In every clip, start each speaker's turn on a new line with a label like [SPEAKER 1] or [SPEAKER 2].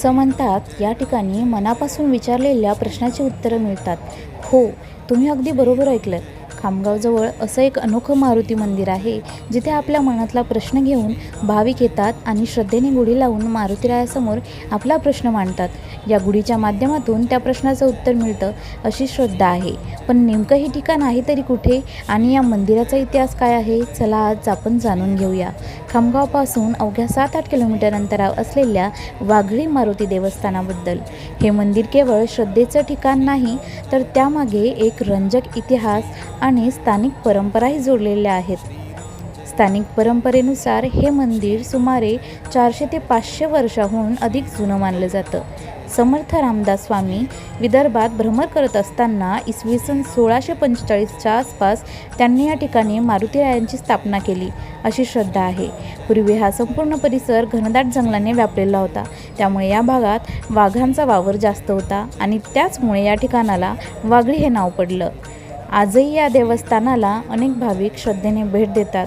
[SPEAKER 1] असं म्हणतात, या ठिकाणी मनापासून विचारलेल्या प्रश्नाची उत्तरं मिळतात. हो, तुम्ही अगदी बरोबर ऐकलं. खामगावजवळ असं एक अनोखं मारुती मंदिर आहे, जिथे आपल्या मनातला प्रश्न घेऊन भाविक येतात आणि श्रद्धेने गुढी लावून मारुतीरायासमोर आपला प्रश्न मांडतात. या गुढीच्या माध्यमातून त्या प्रश्नाचं उत्तर मिळतं, अशी श्रद्धा आहे. पण नेमकं हे ठिकाण आहे तरी कुठे आणि या मंदिराचा इतिहास काय आहे? चला आज आपण जाणून घेऊया. खामगावपासून अवघ्या 7-8 किलोमीटर अंतरावर असलेल्या वाघळी मारुती देवस्थानाबद्दल. हे मंदिर केवळ श्रद्धेचं ठिकाण नाही, तर त्यामागे एक रंजक इतिहास आणि स्थानिक परंपराही जोडलेल्या आहेत. स्थानिक परंपरेनुसार हे मंदिर सुमारे 400 ते 500 वर्षांहून अधिक जुनं मानलं जातं. समर्थ रामदास स्वामी विदर्भात भ्रमण करत असताना इसवी सन 1645च्या आसपास त्यांनी या ठिकाणी मारुतीरायांची स्थापना केली, अशी श्रद्धा आहे. पूर्वी हा संपूर्ण परिसर घनदाट जंगलाने व्यापलेला होता, त्यामुळे या भागात वाघांचा वावर जास्त होता आणि त्याचमुळे या ठिकाणाला वाघळी हे नाव पडलं. आजही या देवस्थानाला अनेक भाविक श्रद्धेने भेट देतात.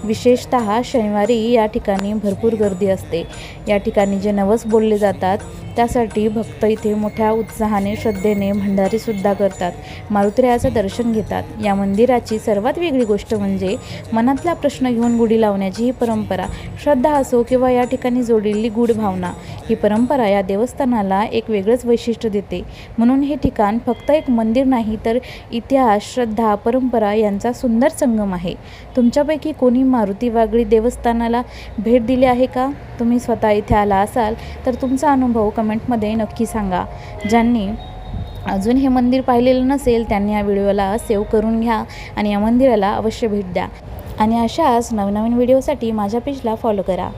[SPEAKER 1] विशेषतः शनिवारी या ठिकाणी भरपूर गर्दी असते. या ठिकाणी जे नवस बोलले जातात त्यासाठी भक्त इथे मोठ्या उत्साहाने श्रद्धेने भंडारीसुद्धा करतात, मारुतीरायाचं दर्शन घेतात. या मंदिराची सर्वात वेगळी गोष्ट म्हणजे मनातला प्रश्न घेऊन गुढी लावण्याची ही परंपरा. श्रद्धा असो किंवा या ठिकाणी जोडलेली गूढ भावना, ही परंपरा या देवस्थानाला एक वेगळंच वैशिष्ट्य देते. म्हणून हे ठिकाण फक्त एक मंदिर नाही, तर इतिहास, श्रद्धा, परंपरा यांचा सुंदर संगम आहे. तुमच्यापैकी कोणी मारुती वाघळी देवस्थानाला भेट दिली आहे का? तुम्ही स्वतः इथे आला असाल तर तुमचा अनुभव कमेंटमध्ये नक्की सांगा. ज्यांनी अजून हे मंदिर पाहिलेलं नसेल त्यांनी या व्हिडिओला सेव्ह करून घ्या आणि या मंदिराला अवश्य भेट द्या. आणि अशाच नवनवीन व्हिडिओसाठी माझ्या पेजला फॉलो करा.